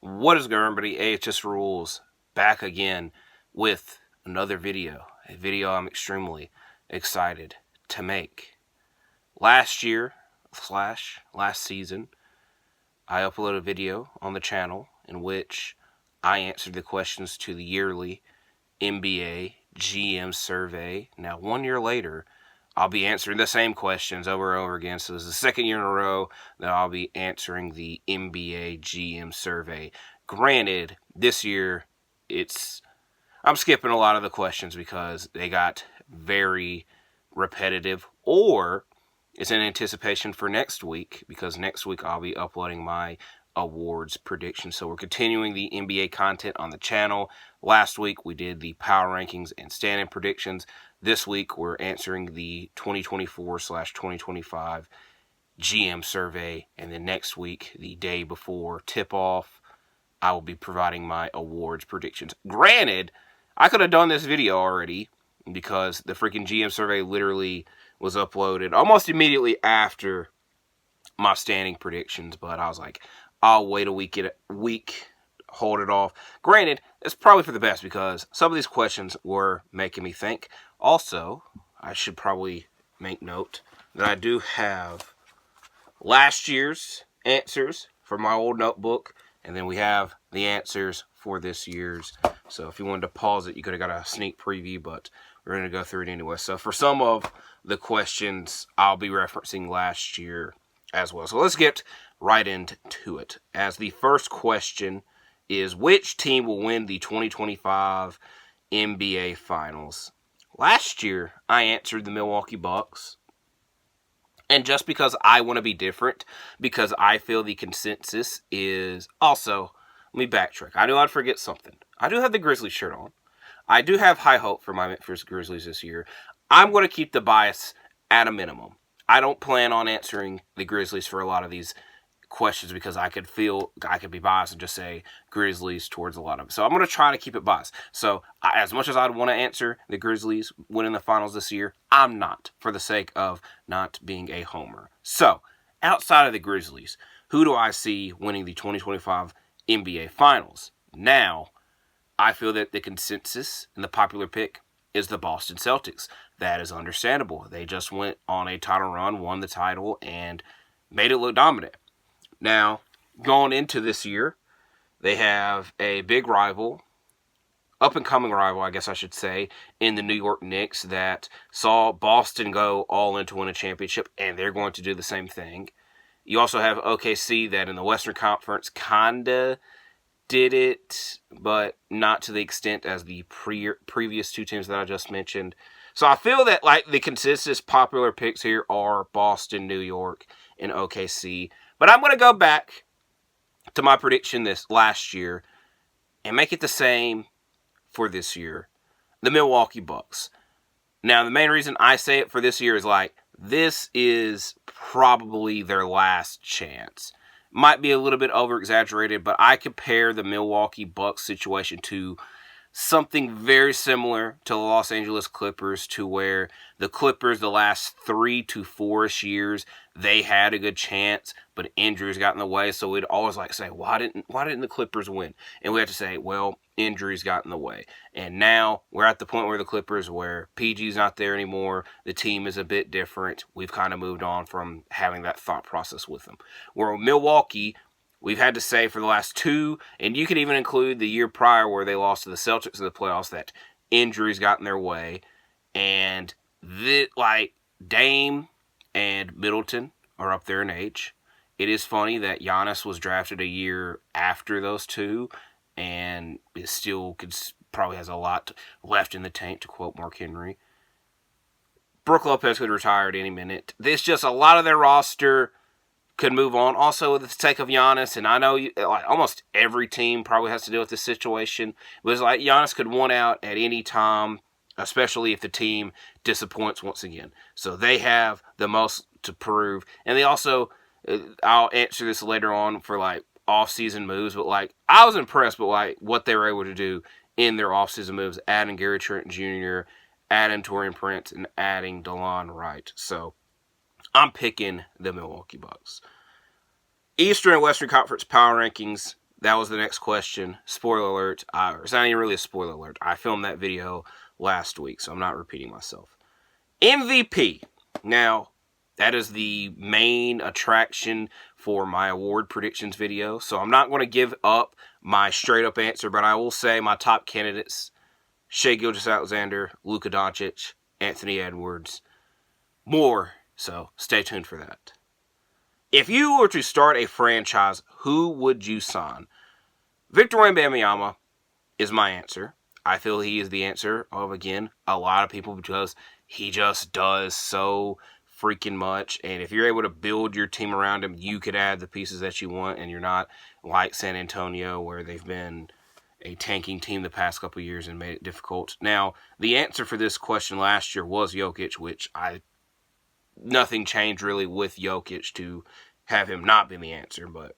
What is going on, everybody? AHS Rules back again with another video. A video I'm extremely excited to make. Last season, I uploaded a video on the channel in which I answered the questions to the yearly NBA GM survey. Now, 1 year later, I'll be answering the same questions over and over again. So this is the second year in a row that I'll be answering the NBA GM survey. Granted, this year I'm skipping a lot of the questions because they got very repetitive, or it's in anticipation for next week because next week I'll be uploading my awards predictions. So we're continuing the NBA content on the channel. Last week we did the power rankings and stand-in predictions. This week we're answering the 2024/2025 GM survey, and then next week, the day before tip-off, I will be providing my awards predictions. Granted, I could have done this video already because the freaking GM survey literally was uploaded almost immediately after my standing predictions, but I was like, I'll wait a week, hold it off. Granted, it's probably for the best because some of these questions were making me think. Also, I should probably make note that I do have last year's answers from my old notebook, and then we have the answers for this year's. So if you wanted to pause it, you could have got a sneak preview, but we're going to go through it anyway. So for some of the questions, I'll be referencing last year as well. So let's get right into it. As the first question is, which team will win the 2025 NBA Finals? Last year, I answered the Milwaukee Bucks. And just because I want to be different, because I feel the consensus is also, let me backtrack. I knew I'd forget something. I do have the Grizzlies shirt on. I do have high hope for my Memphis Grizzlies this year. I'm going to keep the bias at a minimum. I don't plan on answering the Grizzlies for a lot of these questions because I could be biased and just say Grizzlies towards a lot of it. So I'm going to try to keep it biased. So as much as I'd want to answer the Grizzlies winning the finals this year, I'm not, for the sake of not being a homer. So outside of the Grizzlies, who do I see winning the 2025 NBA Finals? Now, I feel that the consensus and the popular pick is the Boston Celtics. That is understandable. They just went on a title run, won the title, and made it look dominant. Now, going into this year, they have a big rival, up-and-coming rival, I guess I should say, in the New York Knicks that saw Boston go all in to win a championship, and they're going to do the same thing. You also have OKC that in the Western Conference kinda did it, but not to the extent as the previous two teams that I just mentioned. So I feel that like the consensus popular picks here are Boston, New York, and OKC. But I'm going to go back to my prediction this last year and make it the same for this year. The Milwaukee Bucks. Now, the main reason I say it for this year is like, this is probably their last chance. Might be a little bit over-exaggerated, but I compare the Milwaukee Bucks situation to something very similar to the Los Angeles Clippers, to where the Clippers, the last 3 to 4-ish years, they had a good chance, but injuries got in the way. So we'd always like say, why didn't the Clippers win? And we have to say, well, injuries got in the way. And now we're at the point where the Clippers, where PG's not there anymore, the team is a bit different. We've kind of moved on from having that thought process with them. Where Milwaukee, we've had to say for the last 2, and you can even include the year prior where they lost to the Celtics in the playoffs, that injuries got in their way. And Dame and Middleton are up there in age. It is funny that Giannis was drafted a year after those two, and it still probably has a lot left in the tank, to quote Mark Henry. Brook Lopez could retire at any minute. There's just a lot of their roster could move on. Also, with the sake of Giannis, and I know almost every team probably has to deal with this situation, it was like Giannis could want out at any time, especially if the team disappoints once again. So they have the most to prove. And they also, I'll answer this later on for off-season moves, but I was impressed with what they were able to do in their off-season moves, adding Gary Trent Jr., adding Taurean Prince, and adding DeLon Wright. So I'm picking the Milwaukee Bucks. Eastern and Western Conference power rankings, that was the next question. Spoiler alert. It's not even really a spoiler alert. I filmed that video last week, so I'm not repeating myself. MVP. Now, that is the main attraction for my award predictions video. So I'm not going to give up my straight up answer, but I will say my top candidates: Shai Gilgeous-Alexander, Luka Doncic, Anthony Edwards. More, so stay tuned for that. If you were to start a franchise, who would you sign? Victor Wembanyama is my answer. I feel he is the answer of, again, a lot of people, because he just does so freaking much. And if you're able to build your team around him, you could add the pieces that you want, and you're not like San Antonio, where they've been a tanking team the past couple of years and made it difficult. Now, the answer for this question last year was Jokic, which nothing changed really with Jokic to have him not be the answer, but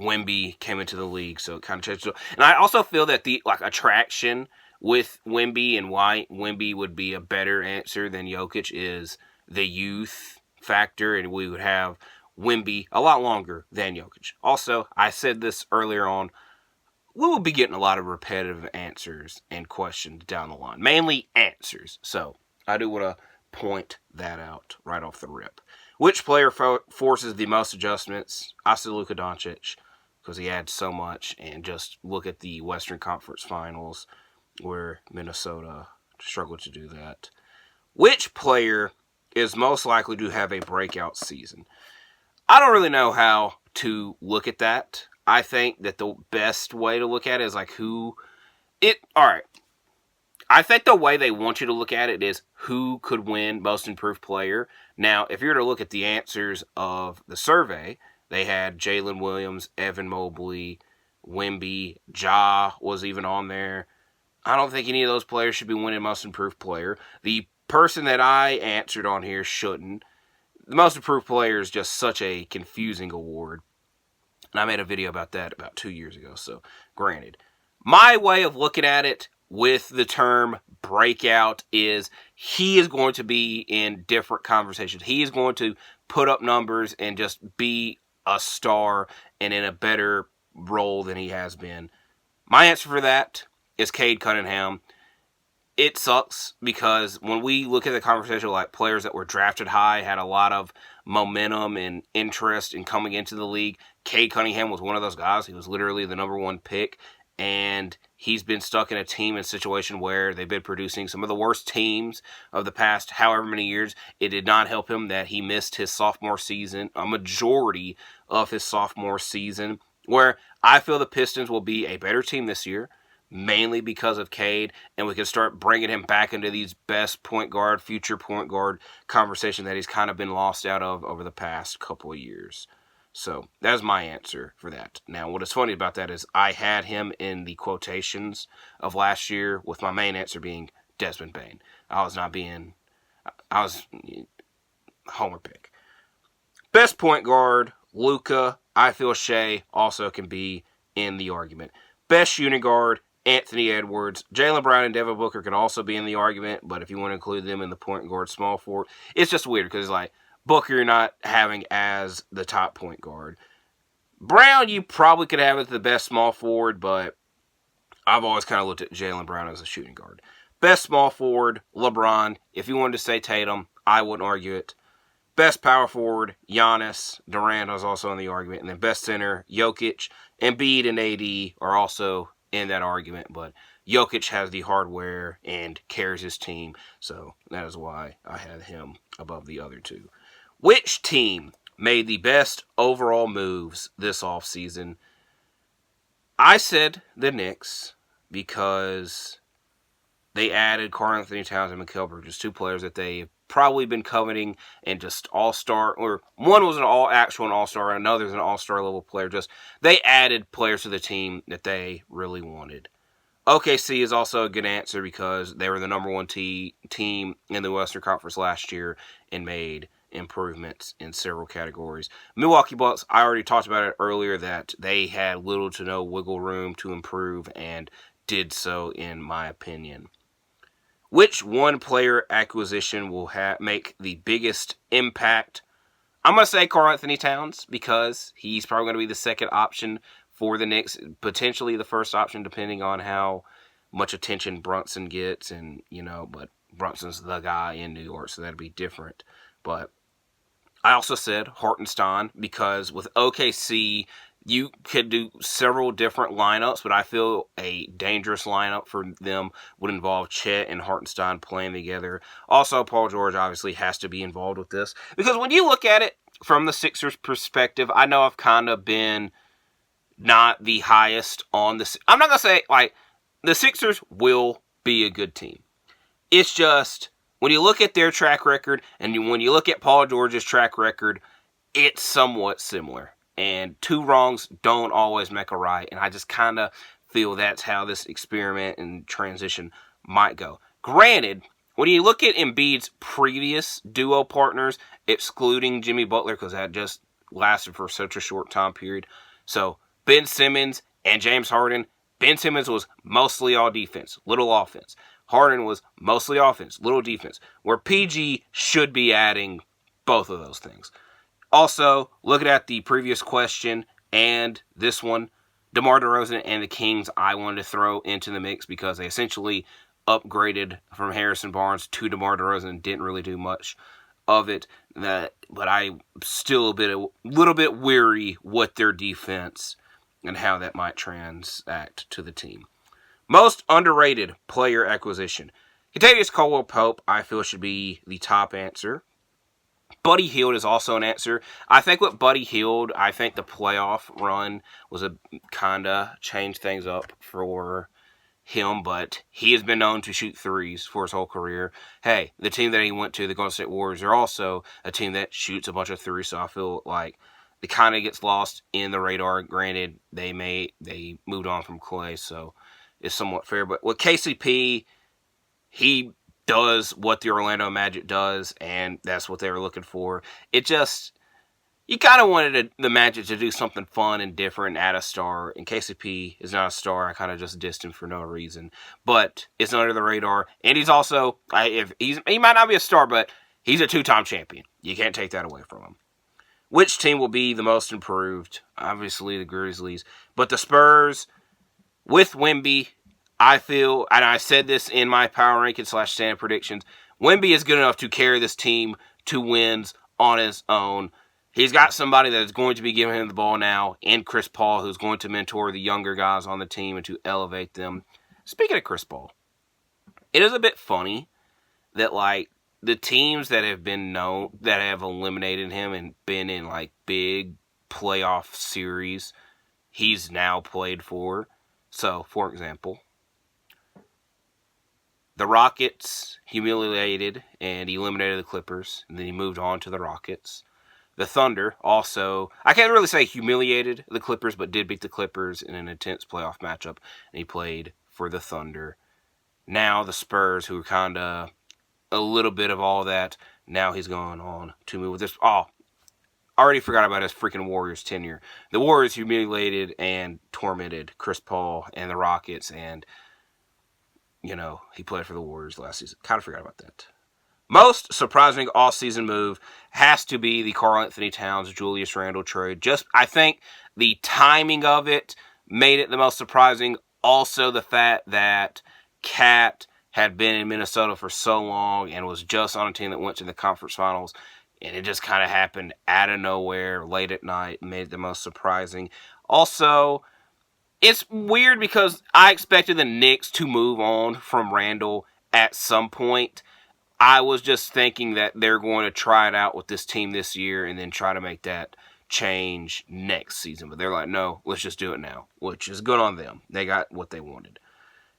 Wemby came into the league, so it kind of changed. And I also feel that the attraction with Wemby and why Wemby would be a better answer than Jokic is the youth factor, and we would have Wemby a lot longer than Jokic. Also, I said this earlier on, we will be getting a lot of repetitive answers and questions down the line, mainly answers. So I do want to point that out right off the rip. Which player forces the most adjustments? I said Luka Doncic, because he adds so much. And just look at the Western Conference Finals, where Minnesota struggled to do that. Which player is most likely to have a breakout season? I don't really know how to look at that. I think that the best way to look at it is alright. I think the way they want you to look at it is who could win Most Improved Player. Now, if you were to look at the answers of the survey, they had Jalen Williams, Evan Mobley, Wemby, Ja was even on there. I don't think any of those players should be winning Most Improved Player. The person that I answered on here shouldn't. The Most Improved Player is just such a confusing award. And I made a video about that about 2 years ago, so granted. My way of looking at it with the term breakout is he is going to be in different conversations. He is going to put up numbers and just be a star and in a better role than he has been. My answer for that is Cade Cunningham. It sucks because when we look at the conversation, like players that were drafted high, had a lot of momentum and interest in coming into the league, Cade Cunningham was one of those guys. He was literally the number one pick, and he's been stuck in a team and situation where they've been producing some of the worst teams of the past however many years. It did not help him that he missed his sophomore season, a majority of his sophomore season, where I feel the Pistons will be a better team this year, mainly because of Cade, and we can start bringing him back into these best point guard, future point guard conversation that he's kind of been lost out of over the past couple of years. So that's my answer for that. Now, what is funny about that is I had him in the quotations of last year, with my main answer being Desmond Bane. I was homer pick. Best point guard, Luka. I feel Shai also can be in the argument. Best shooting guard, Anthony Edwards. Jaylen Brown and Devin Booker could also be in the argument, but if you want to include them in the point guard small forward, it's just weird because like Booker you're not having as the top point guard. Brown you probably could have as the best small forward, but I've always kind of looked at Jaylen Brown as a shooting guard. Best small forward, LeBron. If you wanted to say Tatum, I wouldn't argue it. Best power forward, Giannis. Durant is also in the argument. And then best center, Jokic. Embiid and AD are also in that argument, but Jokic has the hardware and carries his team, so that is why I had him above the other two. Which team made the best overall moves this offseason? I said the Knicks because they added Karl-Anthony Towns and Mikal Bridges, two players that they've probably been coveting and just all-star, or one was an all-star, and another is an all-star level player. Just they added players to the team that they really wanted. OKC is also a good answer because they were the number one team in the Western Conference last year and made improvements in several categories. Milwaukee Bucks, I already talked about it earlier that they had little to no wiggle room to improve and did so in my opinion. Which one player acquisition will make the biggest impact? I'm going to say Karl-Anthony Towns because he's probably going to be the second option for the Knicks, potentially the first option, depending on how much attention Brunson gets, and but Brunson's the guy in New York, so that'd be different. But I also said Hartenstein because with OKC, you could do several different lineups, but I feel a dangerous lineup for them would involve Chet and Hartenstein playing together. Also, Paul George obviously has to be involved with this because when you look at it from the Sixers' perspective, I know I've kind of been not the highest on the... I'm not going to say, the Sixers will be a good team. It's just, when you look at their track record, and when you look at Paul George's track record, it's somewhat similar. And two wrongs don't always make a right. And I just kind of feel that's how this experiment and transition might go. Granted, when you look at Embiid's previous duo partners, excluding Jimmy Butler, because that just lasted for such a short time period. So, Ben Simmons and James Harden. Ben Simmons was mostly all defense, little offense. Harden was mostly offense, little defense. Where PG should be adding both of those things. Also, looking at the previous question and this one, DeMar DeRozan and the Kings I wanted to throw into the mix because they essentially upgraded from Harrison Barnes to DeMar DeRozan and didn't really do much of it. But I'm still a little bit weary with their defense and how that might transact to the team. Most underrated player acquisition. Kentavious Caldwell-Pope, I feel, should be the top answer. Buddy Hield is also an answer. I think with Buddy Hield, I think the playoff run was a kind of changed things up for him, but he has been known to shoot threes for his whole career. Hey, the team that he went to, the Golden State Warriors, are also a team that shoots a bunch of threes, so I feel like it kind of gets lost in the radar. Granted, they moved on from Klay, so it's somewhat fair. But with KCP, he does what the Orlando Magic does, and that's what they were looking for. It just, you kind of wanted the Magic to do something fun and different, add a star. And KCP is not a star. I kind of just dissed him for no reason. But it's under the radar. And he's also, he might not be a star, but he's a two-time champion. You can't take that away from him. Which team will be the most improved? Obviously the Grizzlies. But the Spurs, with Wemby, I feel, and I said this in my power ranking / stand predictions, Wemby is good enough to carry this team to wins on his own. He's got somebody that is going to be giving him the ball now, and Chris Paul, who's going to mentor the younger guys on the team and to elevate them. Speaking of Chris Paul, it is a bit funny that, the teams that have been known, that have eliminated him and been in, big playoff series, he's now played for. So, for example, the Rockets humiliated and eliminated the Clippers, and then he moved on to the Rockets. The Thunder also, I can't really say humiliated the Clippers, but did beat the Clippers in an intense playoff matchup, and he played for the Thunder. Now the Spurs, who are kind of a little bit of all that, now he's going on to move with this. Oh, I already forgot about his freaking Warriors tenure. The Warriors humiliated and tormented Chris Paul and the Rockets, and he played for the Warriors last season. Kind of forgot about that. Most surprising off-season move has to be the Karl-Anthony Towns, Julius Randle trade. I think the timing of it made it the most surprising. Also, the fact that Cat had been in Minnesota for so long and was just on a team that went to the conference finals, and it just kind of happened out of nowhere, late at night, made it the most surprising. Also, it's weird because I expected the Knicks to move on from Randle at some point. I was just thinking that they're going to try it out with this team this year and then try to make that change next season. But they're like, no, let's just do it now, which is good on them. They got what they wanted.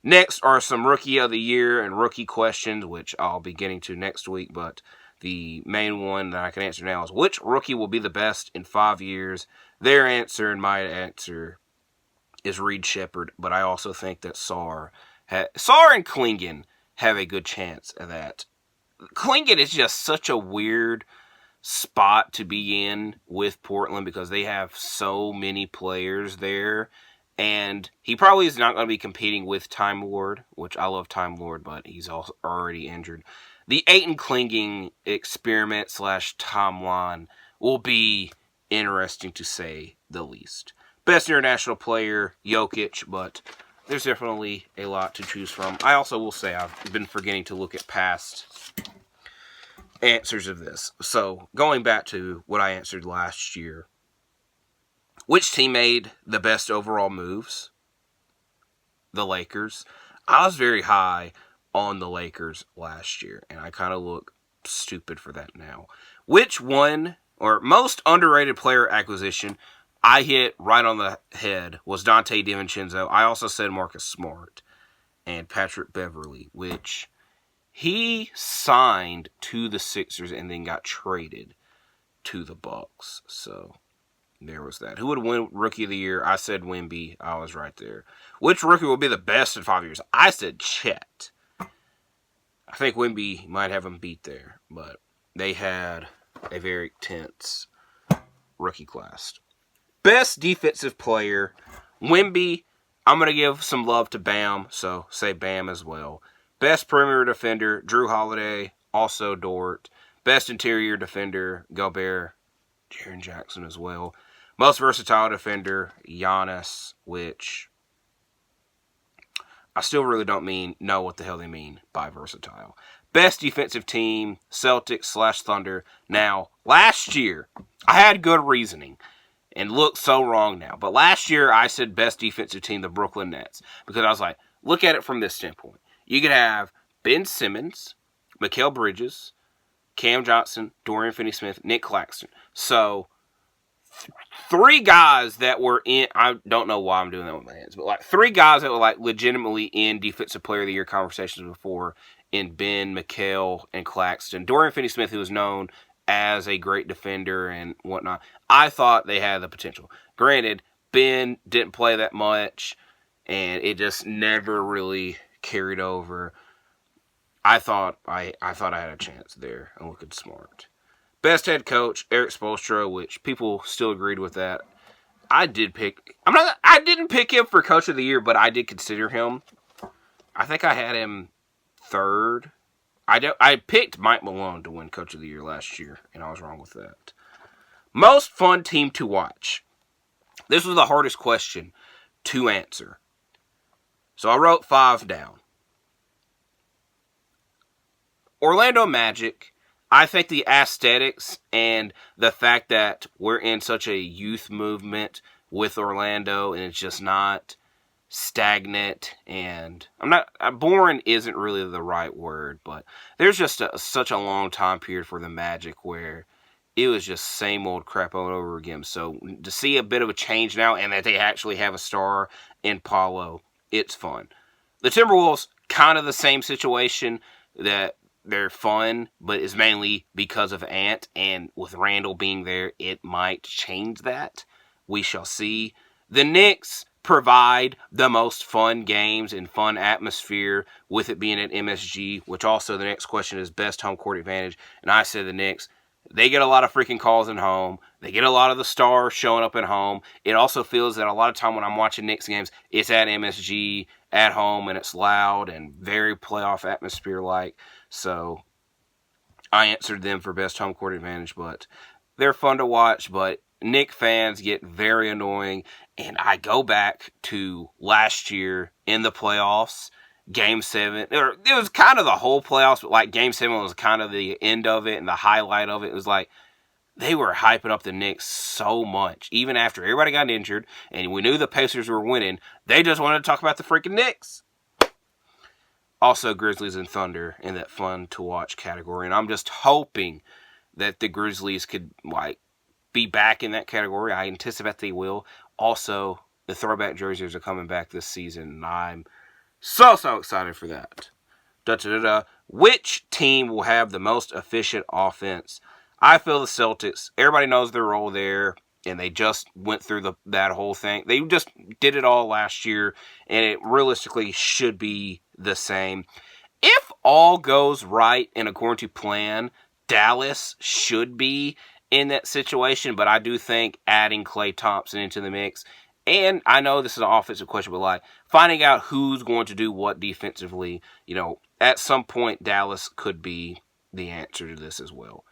Next are some Rookie of the Year and rookie questions, which I'll be getting to next week. But the main one that I can answer now is, which rookie will be the best in 5 years? Their answer and my answer is Reed Shepherd, but I also think that Sarr and Klingon have a good chance of that. Klingon is just such a weird spot to be in with Portland because they have so many players there, and he probably is not going to be competing with Time Lord, which I love Time Lord, but he's also already injured. The Ayton Klingon experiment / timeline will be interesting to say the least. Best international player, Jokic, but there's definitely a lot to choose from. I also will say I've been forgetting to look at past answers of this. So, going back to what I answered last year, which team made the best overall moves? The Lakers. I was very high on the Lakers last year, and I kind of look stupid for that now. Which one, or most underrated player acquisition, I hit right on the head, was Dante DiVincenzo. I also said Marcus Smart and Patrick Beverley, which he signed to the Sixers and then got traded to the Bucks. So there was that. Who would win Rookie of the Year? I said Wemby. I was right there. Which rookie will be the best in 5 years? I said Chet. I think Wemby might have him beat there, but they had a very tense rookie class. Best defensive player, Wemby. I'm going to give some love to Bam, so say Bam as well. Best perimeter defender, Drew Holiday, also Dort. Best interior defender, Gobert, Jaren Jackson as well. Most versatile defender, Giannis, which I still really don't know what the hell they mean by versatile. Best defensive team, Celtics/Thunder. Now, last year, I had good reasoning and looked so wrong now. But last year, I said best defensive team, the Brooklyn Nets. Because I was like, look at it from this standpoint. You could have Ben Simmons, Mikal Bridges, Cam Johnson, Dorian Finney-Smith, Nick Claxton. So, three guys that were in, I don't know why I'm doing that with my hands, but like three guys that were like legitimately in Defensive Player of the Year conversations before, in Ben, Mikal, and Claxton. Dorian Finney-Smith, who was known as a great defender and whatnot, I thought they had the potential. Granted, Ben didn't play that much, and it just never really carried over. I thought I had a chance there and looking smart. Best head coach, Eric Spoelstra, which people still agreed with that. I didn't pick him for coach of the year, but I did consider him. I think I had him third. I picked Mike Malone to win coach of the year last year, and I was wrong with that. Most fun team to watch. This was the hardest question to answer. So I wrote 5 down. Orlando Magic. I think the aesthetics and the fact that we're in such a youth movement with Orlando and it's just not stagnant and boring isn't really the right word, but there's just such a long time period for the Magic where it was just same old crap all over again. So to see a bit of a change now and that they actually have a star in Paolo, it's fun. The Timberwolves, kind of the same situation, that they're fun, but it's mainly because of Ant, and with Randall being there, it might change that. We shall see. The Knicks provide the most fun games and fun atmosphere with it being at MSG, which also the next question is best home court advantage, and I said the Knicks. They get a lot of freaking calls at home. They get a lot of the stars showing up at home. It also feels that a lot of time when I'm watching Knicks games, it's at MSG, at home, and it's loud and very playoff atmosphere-like. So I answered them for best home court advantage, but they're fun to watch, but Knicks fans get very annoying. And I go back to last year in the playoffs, Game 7, or it was kind of the whole playoffs, but like Game 7 was kind of the end of it and the highlight of it. It was like they were hyping up the Knicks so much. Even after everybody got injured and we knew the Pacers were winning, they just wanted to talk about the freaking Knicks. Also, Grizzlies and Thunder in that fun to watch category. And I'm just hoping that the Grizzlies could be back in that category. I anticipate they will. Also, the throwback jerseys are coming back this season, and I'm so excited for that. Which team will have the most efficient offense? I feel the Celtics. Everybody knows their role there, and they just went through that whole thing. They just did it all last year, and it realistically should be the same. If all goes right and according to plan, Dallas should be in that situation, but I do think adding Klay Thompson into the mix, and I know this is an offensive question, but finding out who's going to do what defensively, at some point Dallas could be the answer to this as well.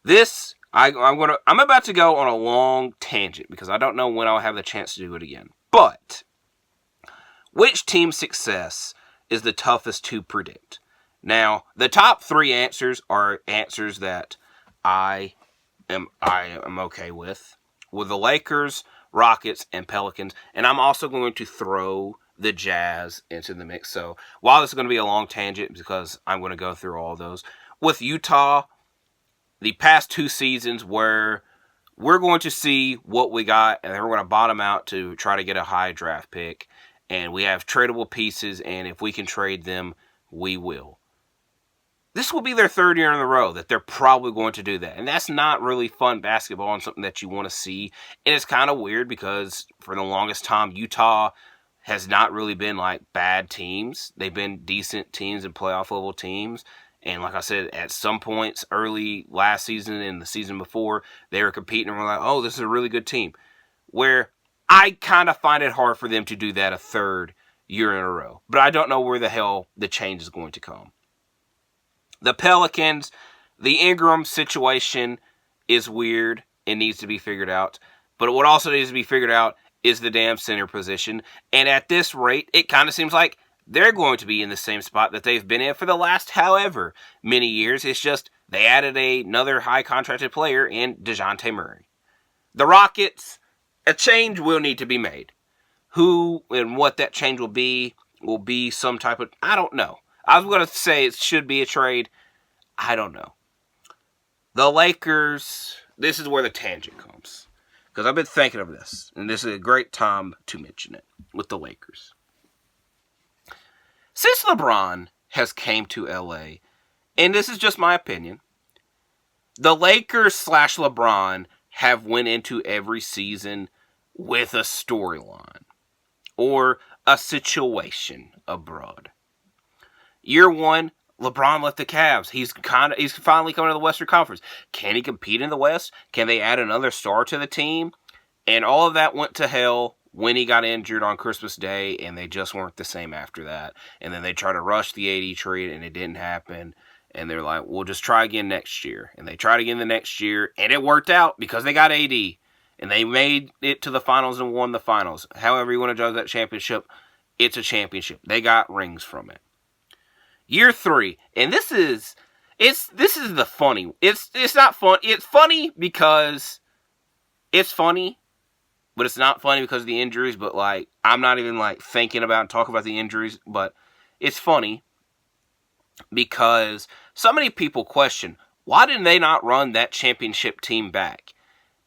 This I'm about to go on a long tangent because I don't know when I'll have the chance to do it again. But which team's success is the toughest to predict? Now, the top 3 answers are answers that I am okay with the Lakers, Rockets, and Pelicans, and I'm also going to throw the Jazz into the mix. So while this is going to be a long tangent because I'm going to go through all those, with Utah, the past 2 seasons where we're going to see what we got, and then we're going to bottom out to try to get a high draft pick, and we have tradable pieces, and if we can trade them, we will. This will be their 3rd year in a row that they're probably going to do that. And that's not really fun basketball and something that you want to see. And it's kind of weird because for the longest time, Utah has not really been like bad teams. They've been decent teams and playoff level teams. And like I said, at some points early last season and the season before, they were competing and we're like, oh, this is a really good team. Where I kind of find it hard for them to do that a 3rd year in a row. But I don't know where the hell the change is going to come. The Pelicans, the Ingram situation is weird. It needs to be figured out. But what also needs to be figured out is the damn center position. And at this rate, it kind of seems like they're going to be in the same spot that they've been in for the last however many years. It's just they added another high contracted player in DeJounte Murray. The Rockets, a change will need to be made. Who and what that change will be some type of, I don't know. I was going to say it should be a trade. I don't know. The Lakers, this is where the tangent comes. Because I've been thinking of this. And this is a great time to mention it with the Lakers. Since LeBron has came to LA, and this is just my opinion, the Lakers / LeBron have went into every season with a storyline. Or a situation abroad. Year 1, LeBron left the Cavs. He's finally coming to the Western Conference. Can he compete in the West? Can they add another star to the team? And all of that went to hell when he got injured on Christmas Day, and they just weren't the same after that. And then they tried to rush the AD trade, and it didn't happen. And they're like, we'll just try again next year. And they tried again the next year, and it worked out because they got AD. And they made it to the finals and won the finals. However you want to judge that championship, it's a championship. They got rings from it. Year 3, and this is the funny. It's not fun. It's funny because it's funny, but it's not funny because of the injuries. But like, I'm not even like thinking about and talking about the injuries. But it's funny because so many people question why didn't they not run that championship team back,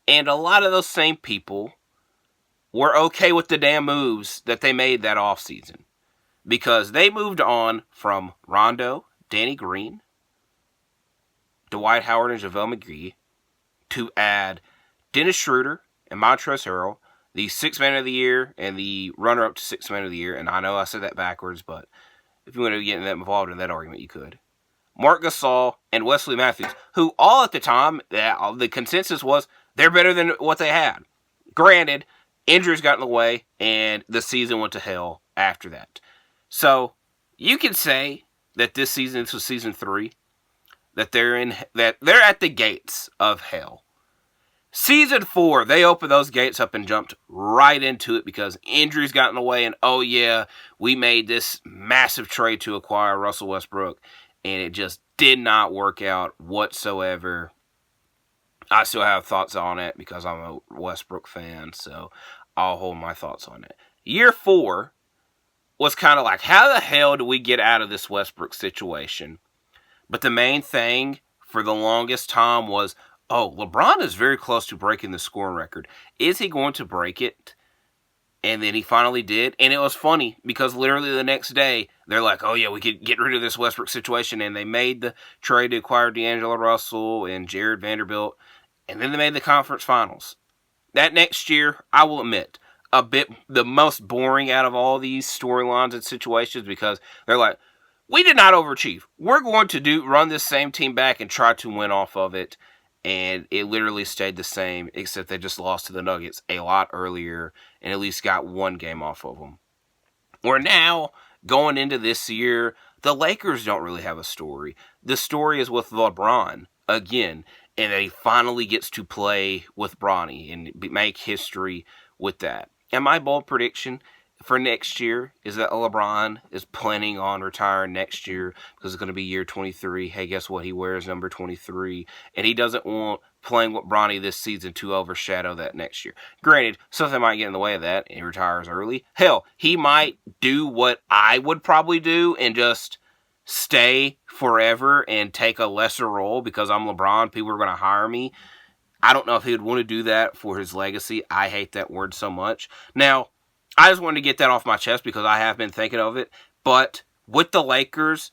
and a lot of those same people were okay with the damn moves that they made that offseason. Because they moved on from Rondo, Danny Green, Dwight Howard, and JaVale McGee to add Dennis Schroeder and Montrezl Harrell, the 6th Man of the Year and the runner-up to 6th Man of the Year. And I know I said that backwards, but if you want to get involved in that argument, you could. Marc Gasol and Wesley Matthews, who all at the time, the consensus was they're better than what they had. Granted, injuries got in the way, and the season went to hell after that. So, you can say that this season, this was season 3, that they're at the gates of hell. Season 4, they opened those gates up and jumped right into it because injuries got in the way, and oh yeah, we made this massive trade to acquire Russell Westbrook, and it just did not work out whatsoever. I still have thoughts on it because I'm a Westbrook fan, so I'll hold my thoughts on it. Year 4 was kind of like, how the hell do we get out of this Westbrook situation? But the main thing for the longest time was, oh, LeBron is very close to breaking the scoring record. Is he going to break it? And then he finally did. And it was funny because literally the next day, they're like, oh yeah, we could get rid of this Westbrook situation. And they made the trade to acquire D'Angelo Russell and Jared Vanderbilt. And then they made the conference finals. That next year, I will admit, the most boring out of all these storylines and situations because they're like, we did not overachieve. We're going to run this same team back and try to win off of it. And it literally stayed the same, except they just lost to the Nuggets a lot earlier and at least got one game off of them. Where now, going into this year, the Lakers don't really have a story. The story is with LeBron again. and that he finally gets to play with Bronny and make history with that. And my bold prediction for next year is that LeBron is planning on retiring next year because it's going to be year 23. Hey, guess what? He wears number 23, and he doesn't want playing with Bronny this season to overshadow that next year. Granted, something might get in the way of that, and he retires early. Hell, he might do what I would probably do and just stay forever and take a lesser role because I'm LeBron. People are going to hire me. I don't know if he would want to do that for his legacy. I hate that word so much. Now, I just wanted to get that off my chest because I have been thinking of it. But with the Lakers,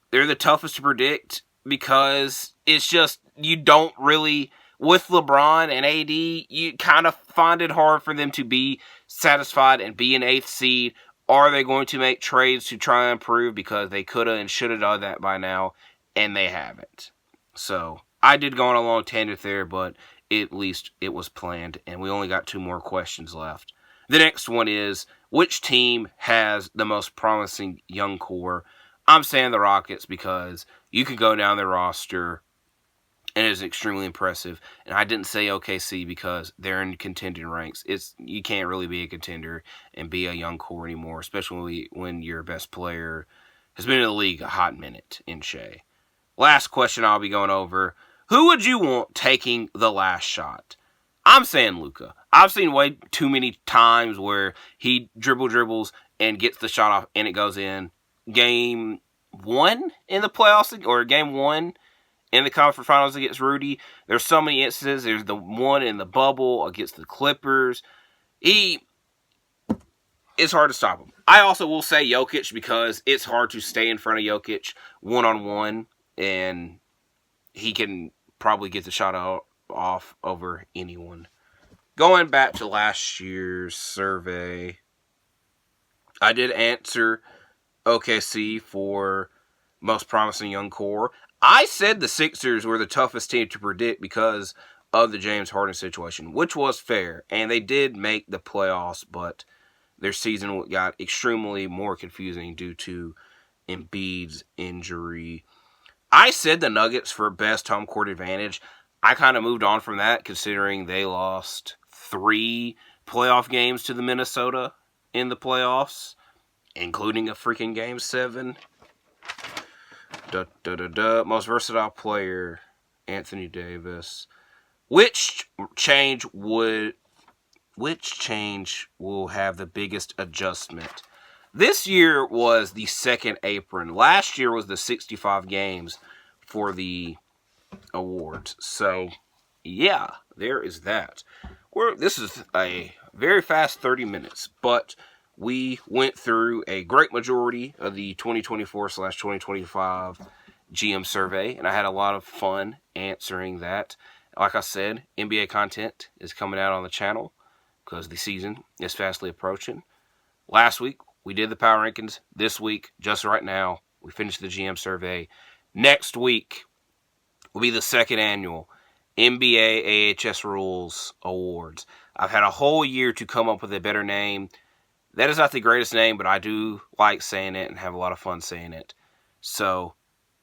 they're the toughest to predict because it's just, you don't really, with LeBron and AD, you kind of find it hard for them to be satisfied and be an 8th seed. Are they going to make trades to try and improve because they could have and should have done that by now, and they haven't. So, I did go on a long tangent there, but at least it was planned, and we only got 2 more questions left. The next one is, which team has the most promising young core? I'm saying the Rockets because you could go down their roster, and it's extremely impressive. And I didn't say OKC because they're in contending ranks. You can't really be a contender and be a young core anymore, especially when your best player has been in the league a hot minute in Shea. Last question I'll be going over. Who would you want taking the last shot? I'm saying Luka. I've seen way too many times where he dribbles and gets the shot off and it goes in. Game 1 in the playoffs, or game 1 in the conference finals against Rudy. There's so many instances. There's the one in the bubble against the Clippers. It's hard to stop him. I also will say Jokic because it's hard to stay in front of Jokic one-on-one, and he can probably get the shot off over anyone. Going back to last year's survey, I did answer OKC for most promising young core. I said the Sixers were the toughest team to predict because of the James Harden situation, which was fair. And they did make the playoffs, but their season got extremely more confusing due to Embiid's injury. I said the Nuggets for best home court advantage. I kind of moved on from that considering they lost 3 playoff games to the Minnesota in the playoffs, including a freaking Game 7. Most versatile player, Anthony Davis. Which change will have the biggest adjustment? This year was the second apron. Last year was the 65 games for the awards. So, yeah, there is that. This is a very fast 30 minutes, but we went through a great majority of the 2024/2025 GM survey, and I had a lot of fun answering that. Like I said, NBA content is coming out on the channel because the season is fastly approaching. Last week, we did the power rankings. This week, just right now, we finished the GM survey. Next week will be the second annual NBA AHS Rules Awards. I've had a whole year to come up with a better name. That is not the greatest name, but I do like saying it and have a lot of fun saying it. So,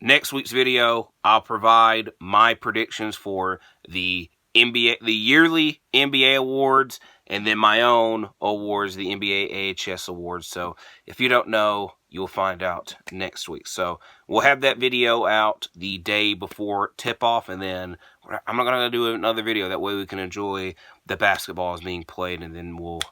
next week's video, I'll provide my predictions for the yearly NBA awards, and then my own awards, the NBA AHS awards. So, if you don't know, you'll find out next week. So, we'll have that video out the day before tip-off, and then I'm not going to do another video. That way we can enjoy the basketball as being played, and then we'll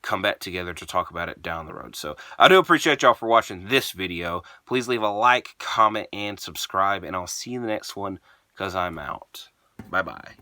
come back together to talk about it down the road. So, I do appreciate y'all for watching this video. Please leave a like, comment, and subscribe, and I'll see you in the next one, because I'm out. Bye-bye.